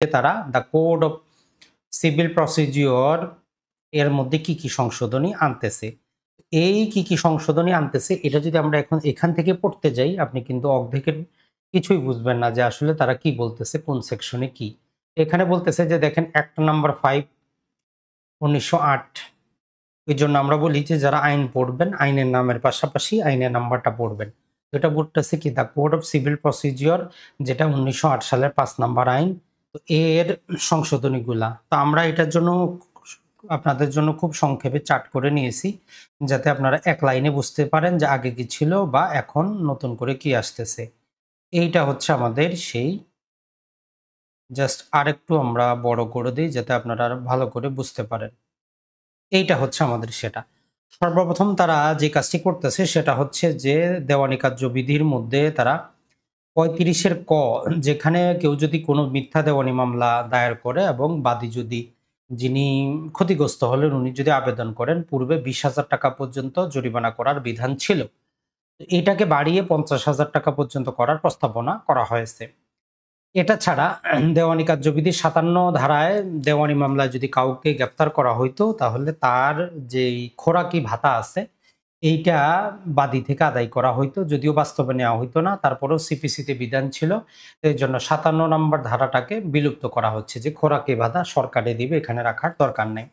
তারা the code of civil procedure এর মধ্যে কি কি সংশোধনী আনতেছে। এই কি কি সংশোধনী আনতেছে এটা যদি আমরা এখন এখান থেকে পড়তে যাই, আপনি কিন্তু অর্ধেকের কিছুই বুঝবেন না যে আসলে তারা কি বলতেছে, কোন সেকশনে কি। এখানে বলতেছে যে দেখেন অ্যাক্ট নাম্বার 5 1908। এই জন্য আমরা বলি যে যারা আইন পড়বেন আইনের নামের পাশাপাশি আইনের নাম্বারটা পড়বেন। এটা বলতেছে কি the code of civil procedure, যেটা 1908 সালের 5 নাম্বার আইন। তো এর সংশোধনীগুলা তো আমরা এটার জন্য আপনাদের জন্য খুব সংক্ষেপে চার্ট করে নিয়েছি, যাতে আপনারা এক লাইনে বুঝতে পারেন যে আগে কি ছিল বা এখন নতুন করে কি আসতেছে। এইটা হচ্ছে আমাদের সেই, জাস্ট আরেকটু আমরা বড় করে দিই যাতে আপনারা আরো ভালো করে বুঝতে পারেন। এইটা হচ্ছে আমাদের সেটা। সর্বপ্রথম তারা যে কাজটি করতেছে সেটা হচ্ছে যে দেওয়ানি কার্যবিধির মধ্যে তারা ৩৫ এর ক, যেখানে কেউ যদি কোনো মিথ্যা দেওয়ানি মামলা দায়ের করে এবং বাদী যদি, যিনি ক্ষতিগ্রস্ত হলেন উনি যদি আবেদন করেন, পূর্বে ২০,০০০ টাকা পর্যন্ত জরিমানা করার বিধান ছিল। তো এটাকে বাড়িয়ে ৫০,০০০ টাকা পর্যন্ত করার প্রস্তাবনা করা হয়েছে। এটা ছাড়া দেওয়ানি কার্যবিধির ৫৭ ধারায় দেওয়ানি মামলায় যদি কাউকে গ্রেপ্তার করা হইতো, তাহলে তার যেই খোরাকি ভাতা আছে এইটা বাদী থেকে আদায় করা হইতো। যদিও বাস্তবে নেওয়া হইতো না, তারপরেও সিপিসিতে বিধান ছিল। এর জন্য ৫৭ নম্বর ধারাটাকে বিলুপ্ত করা হচ্ছে যে খোরাকি ভাতা সরকারে দিবে, এখানে রাখার দরকার নেই।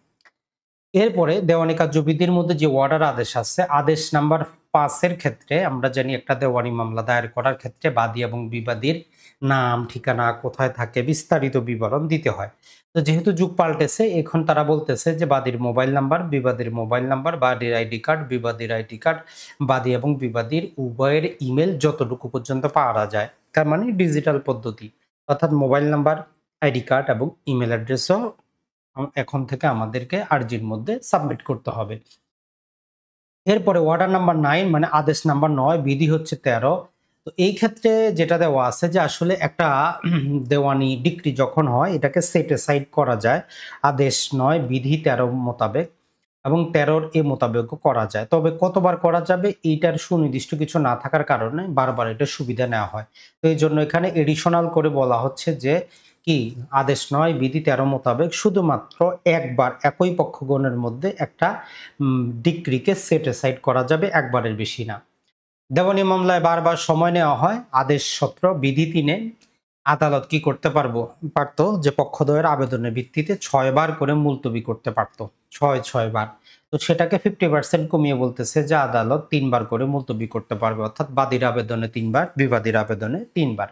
এরপরে দেওয়ানি কার্যবিধির মধ্যে যে অর্ডার আদেশ আছে, আদেশ নাম্বার ৫ এর ক্ষেত্রে আমরা জানি একটা দেওয়ানি মামলা দায়ের করার ক্ষেত্রে বাদী এবং বিবাদীর নাম, ঠিকানা, কোথায় থাকে বিস্তারিত বিবরণ দিতে হয়। তো যেহেতু যুগ পাল্টেছে, এখন তারা বলতেছে যে বাদীর মোবাইল নাম্বার, বিবাদীর মোবাইল নাম্বার, বাদীর আইডি কার্ড, বিবাদীর আইডি কার্ড, বাদী এবং বিবাদীর উভয়ের ইমেল যতটুকু পর্যন্ত পাওয়া যায়, তার মানে ডিজিটাল পদ্ধতি, অর্থাৎ মোবাইল নাম্বার, আইডি কার্ড এবং ইমেল অ্যাড্রেসও এখন থেকে আমাদেরকে আরজির মধ্যে সাবমিট করতে হবে। এরপরে অর্ডার নাম্বার 9 মানে আদেশ নাম্বার 9, বিধি হচ্ছে 13। তো এই ক্ষেত্রে যেটা দেওয়া আছে যে আসলে একটা দেওয়ানি ডিক্রি যখন হয় এটাকে সেট অ্যাসাইড করা যায় আদেশ 9 বিধি 13 মোতাবেক, এবং 13 এ মোতাবেকও করা যায়। তবে কতবার করা যাবে এইটার সুনির্দিষ্ট কিছু না থাকার কারণে বারবার এটা সুবিধা নেওয়া হয়। তো এইজন্য এখানে এডিশনাল করে বলা হচ্ছে যে কি আদেশ 9 বিধি 13 মোতাবেক শুধুমাত্র একবার একই পক্ষগণের মধ্যে একটা ডিক্রিকে সেট অ্যাসাইড করা যাবে, একবারের বেশি না। দেওয়ানি মামলায় বারবার সময় নেওয়া হয়। আদেশ 17 বিধি 3 এ আদালত কি করতে পারতো যে পক্ষদ্বয়ের আবেদনের ভিত্তিতে 6 বার করে মুলতবি করতে পারতো। 6 বার। তো সেটাকে 50% কমিয়ে বলতেছে যে আদালত ৩ বার করে মুলতবি করতে পারবে। অর্থাৎ বাদীর আবেদনে ৩ বার, বিবাদীর আবেদনে ৩ বার।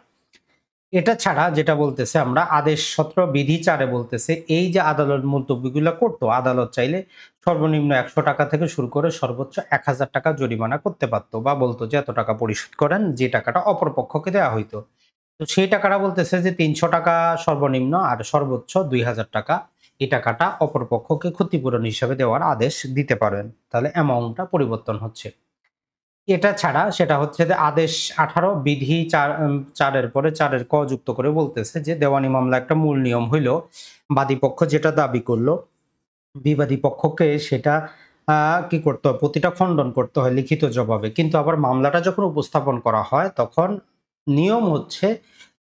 এটা ছাড়া যেটা বলতেছে আমরা আদেশ 17 বিধি 4 এ বলতেছে এই যে আদালত মুলতবিগুলো করতো, আদালত চাইলে সর্বনিম্ন ১০০ টাকা থেকে শুরু করে সর্বোচ্চ ১,০০০ টাকা জরিমানা করতে পারতো, বা বলতো যে এত টাকা পরিশোধ করেন, যে টাকাটা অপর পক্ষকে দেওয়া হইতো। তো সেই টাকাটা বলতেছে যে ৩০০ টাকা সর্বনিম্ন আর সর্বোচ্চ ২,০০০ টাকা এই টাকাটা অপর পক্ষকে ক্ষতিপূরণ হিসেবে দেওয়ার আদেশ দিতে পারেন। তাহলে অ্যামাউন্টটা পরিবর্তন হচ্ছে। এটা ছাড়া সেটা হচ্ছে যে আদেশ 18 বিধি ৪ এর পরে ৪ এর ক যুক্ত করে বলতেছে যে দেওয়ানি মামলা একটা মূল নিয়ম হইল বাদী পক্ষ যেটা দাবি করলো বিবাদী পক্ষকে সেটা কি করতে হয়, প্রতিটা খণ্ডন করতে হয় লিখিত জবাবে। কিন্তু আবার মামলাটা যখন উপস্থাপন করা হয় তখন নিয়ম হচ্ছে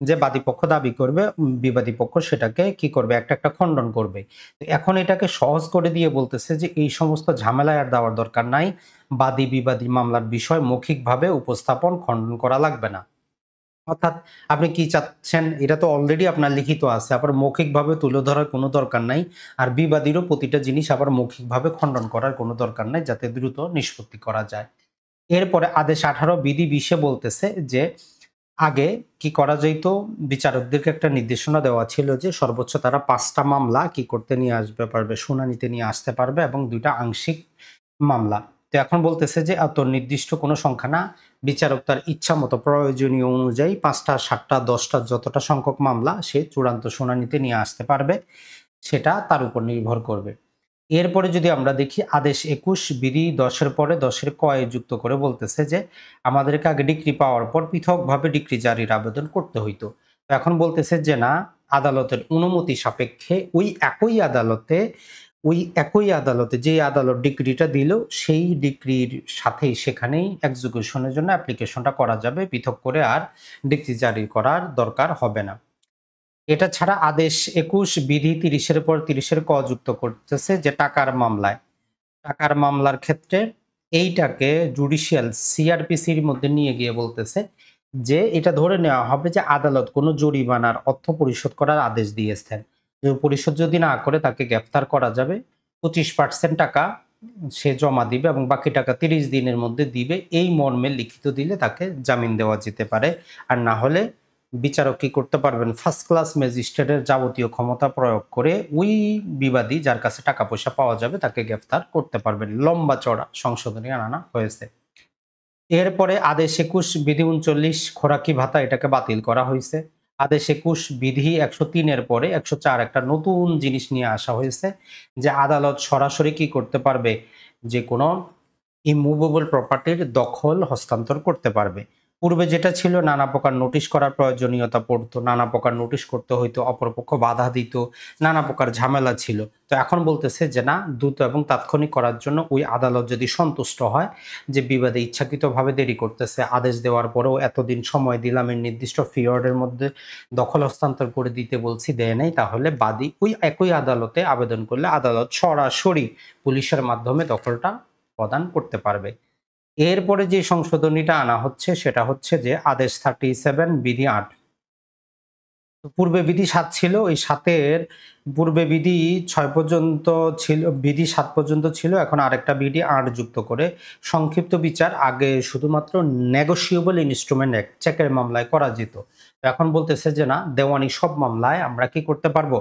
যে বাদী পক্ষ দাবি করবে, বিবাদী পক্ষ সেটাকে কি করবে, একটা খণ্ডন করবে। তো এখন এটাকে সহজ করে দিয়ে বলতেছে যে এই সমস্ত ঝামেলায় আর দেওয়ার দরকার নাই। বাদী বিবাদী মামলার বিষয় মৌখিকভাবে উপস্থাপন খণ্ডন করা লাগবে না। অর্থাৎ আপনি কি চাচ্ছেন এটা তো অলরেডি আপনার লিখিত আছে, আবার মৌখিকভাবে তুলে ধরার কোনো দরকার নাই। আর বিবাদীরও প্রতিটা জিনিস আবার মৌখিকভাবে খণ্ডন করার কোনো দরকার নাই, যাতে দ্রুত নিষ্পত্তি করা যায়। এরপরে আদেশ 18 বিধি 20 এ বলতেছে যে আগে কি করা যাইত, বিচারকদেরকে একটা নির্দেশনা দেওয়া ছিল যে সর্বোচ্চ তারা ৫ টা মামলা কি করতে নিয়ে আসতে পারবে, শুনানিতে নিয়ে আসতে পারবে, এবং ২ টা আংশিক মামলা। তো এখন বলতেছে যে এত নির্দিষ্ট কোনো সংখ্যা না, বিচারক তার ইচ্ছা মতো প্রয়োজনীয় অনুযায়ী ৫ টা, ৭ টা, ১০ টা যতটা সংখ্যক মামলা সে চূড়ান্ত শুনানিতে নিয়ে আসতে পারবে, সেটা তার উপর নির্ভর করবে। এরপরে যদি আমরা দেখি আদেশ ২১ বিধি ১০ এর পরে ১০ এর ক এ যুক্ত করে বলতেছে যে আমাদেরকে আগে ডিক্রি পাওয়ার পর পৃথকভাবে ডিক্রি জারির আবেদন করতে হইতো। তো এখন বলতেছে যে না, আদালতের অনুমতি সাপেক্ষে ওই একই আদালতে যেই আদালত ডিক্রিটা দিল সেই ডিক্রির সাথেই সেখানেই এক্সিকিউশনের জন্য অ্যাপ্লিকেশনটা করা যাবে, পৃথক করে আর ডিক্রি জারি করার দরকার হবে না। এটা ছাড়া আদেশ ২১ বিধি ৩০-এর পর ৩০-এর ক যুক্ত করতেছে যে টাকার মামলার ক্ষেত্রে এইটাকে জুডিশিয়াল সিআরপিসির মধ্যে নিয়ে গিয়ে বলতেছে যে এটা ধরে নেওয়া হবে যে আদালত কোনো জরিমানার অর্থ পরিশোধ করার আদেশ দিয়েছেন। পরিশোধ যদি না করে তাকে গ্রেফতার করা যাবে। ২৫% টাকা সে জমা দিবে এবং বাকি টাকা ৩০ দিনের মধ্যে দিবে। এই মর্মে লিখিত দিলে তাকে জামিন দেওয়া যেতে পারে। আর না হলে বিচারক কি করতে পারবেন? ফার্স্ট ক্লাস ম্যাজিস্ট্রেটের যাবতীয় ক্ষমতা প্রয়োগ করে ওই বিবাদী যার কাছে টাকা পয়সা পাওয়া যাবে তাকে গ্রেফতার করতে পারবেন। লম্বা চড়া সংশোধনী আনা হয়েছে। এরপরে আদেশ ২১ বিধি ৩৯ খোরাকি ভাতা এটাকে বাতিল করা হয়েছে। আদেশ ২১ বিধি ১০৩ এর পরে ১০৪ একটা নতুন জিনিস নিয়ে আসা হয়েছে যে আদালত সরাসরি কি করতে পারবে? যে কোনো ইমুভেবল প্রপার্টির দখল হস্তান্তর করতে পারবে। পূর্বে যেটা ছিল নানা প্রকার নোটিশ করার প্রয়োজনীয়তা পড়তো, নানা প্রকার নোটিশ করতে হইতো, অপরপক্ষ বাধা দিত, নানা প্রকার ঝামেলা ছিল। তো এখন বলতেছে যে না, দ্রুত এবং তাৎক্ষণিক করার জন্য ওই আদালত যদি সন্তুষ্ট হয় যে বিবাদে ইচ্ছাকৃতভাবে দেরি করতেছে, আদেশ দেওয়ার পরেও এতদিন সময় দিলাম, এর নির্দিষ্ট পিরিয়ডের মধ্যে দখল হস্তান্তর করে দিতে বলছি, দেয় নাই, তাহলে বাদী ওই একই আদালতে আবেদন করলে আদালত সরাসরি পুলিশের মাধ্যমে দখলটা প্রদান করতে পারবে। এরপরে যে সংশোধনীটা আনা হচ্ছে সেটা হচ্ছে যে আদেশ 37 বিধি ৮। পূর্বে বিধি ৭ ছিল, ওই ৭ এর পূর্বে বিধি ৬ পর্যন্ত ছিল, বিধি ৭ পর্যন্ত ছিল, এখন আরেকটা বিধি ৮ যুক্ত করে সংক্ষিপ্ত বিচার আগে শুধুমাত্র নেগোশিয়েবল ইনস্ট্রুমেন্ট অ্যাক্ট চেকের মামলায় করা যেত। তো এখন বলতেছে যে না, দেওয়ানি সব মামলায় আমরা কি করতে পারবো?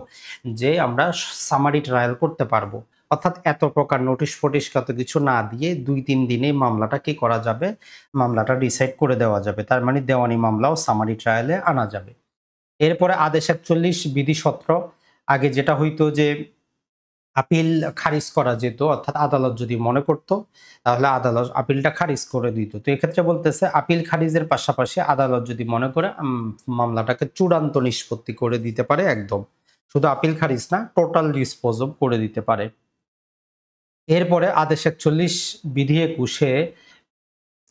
যে আমরা সামারি ট্রায়াল করতে পারবো। অর্থাৎ এত প্রকার নোটিশ ফোটিশ কত কিছু না দিয়ে ২-৩ দিনে মামলাটা কি করা যাবে? মামলাটা ডিসাইড করে দেওয়া যাবে। তার মানে দেওয়ানি মামলাও সামারি ট্রায়ালে আনা যাবে। এরপরে আদেশ ৪১ বিধি ১৭। আগে যেটা হইতো যে আপিল খারিজ করা যেত, অর্থাৎ আদালত যদি মনে করত তাহলে আদালত আপিলটা খারিজ করে দিত। তো এক্ষেত্রে বলতেছে আপিল খারিজের পাশাপাশি আদালত যদি মনে করে মামলাটাকে চূড়ান্ত নিষ্পত্তি করে দিতে পারে একদম। শুধু আপিল খারিজ না, টোটাল ডিসপোজ করে দিতে পারে। এরপরে আদেশ ৪১ বিধি ২১ এ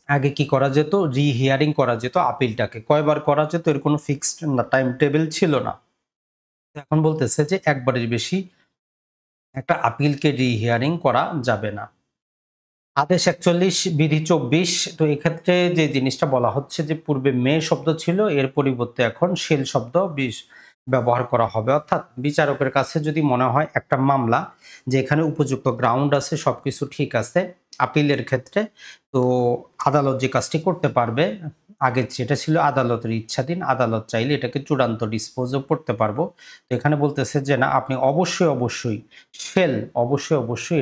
আগে কি করা যেত? রি-হিয়ারিং করা যেত আপিলটাকে। কয়বার করা যেত এর কোনো ফিক্সড টাইম টেবিল ছিল না। এখন বলতেছে যে একবারের বেশি একটা আপিলকে রি-হিয়ারিং করা যাবে না। আদেশ ৪১ বিধি ২৪। তো এক্ষেত্রে যে জিনিসটা বলা হচ্ছে যে পূর্বে মে শব্দ ছিল, এর পরিবর্তে এখন শেল শব্দ ব্যবহার করা হবে। অর্থাৎ বিচারকের কাছে যদি মনে হয় একটা মামলা যে এখানে উপযুক্ত গ্রাউন্ড আছে, সবকিছু ঠিক আছে আপিলের ক্ষেত্রে, তো আদালত যে কাজটি করতে পারবে, আগে যেটা ছিল আদালতের ইচ্ছাধীন, আদালত চাইলে এটাকে চূড়ান্ত ডিসপোজও করতে পারবো। তো এখানে বলতেছে যে না, আপনি অবশ্যই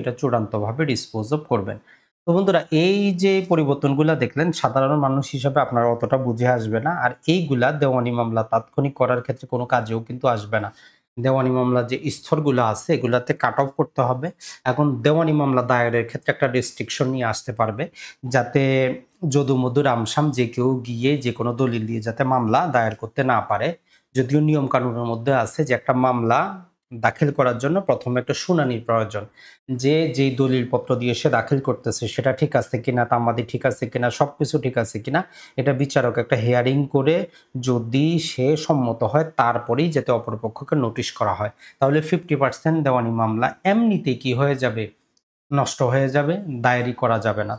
এটা চূড়ান্তভাবে ডিসপোজ করবেন। তো বন্ধুরা, এই যে পরিবর্তনগুলা দেখলেন, সাধারণ মানুষ হিসাবে আপনারা অতটা বুঝে আসবে না। আর এইগুলা দেওয়ানি মামলা তাৎক্ষণিক করার ক্ষেত্রে কোনো কাজেও কিন্তু আসবে না। দেওয়ানি মামলার যে স্তরগুলো আছে এগুলাতে কাট অফ করতে হবে। এখন দেওয়ানি মামলা দায়েরের ক্ষেত্রে একটা রেস্ট্রিকশন নিয়ে আসতে পারবে, যাতে যদু-মধু রামসাম যে কেউ গিয়ে যেকোনো দলিল দিয়ে যাতে মামলা দায়ের করতে না পারে। যদিও নিয়ম কানুনের মধ্যে আছে যে একটা মামলা দাখিল করার জন্য প্রথমে একটা শুনানির প্রয়োজন। যে যেই দলিলপত্র দিয়ে সে দাখিল করতেছে সেটা ঠিক আছে কিনা, তামাদি ঠিক আছে কিনা, সবকিছু ঠিক আছে কিনা, এটা বিচারক একটা হিয়ারিং করে যদি সে সম্মত হয় তারপরেই যাতে অপরপক্ষকে নোটিশ করা হয়। তাহলে 50% দেওয়ানি মামলা এমনিতেই কি হয়ে যাবে? নষ্ট হয়ে যাবে, দায়েরই করা যাবে না।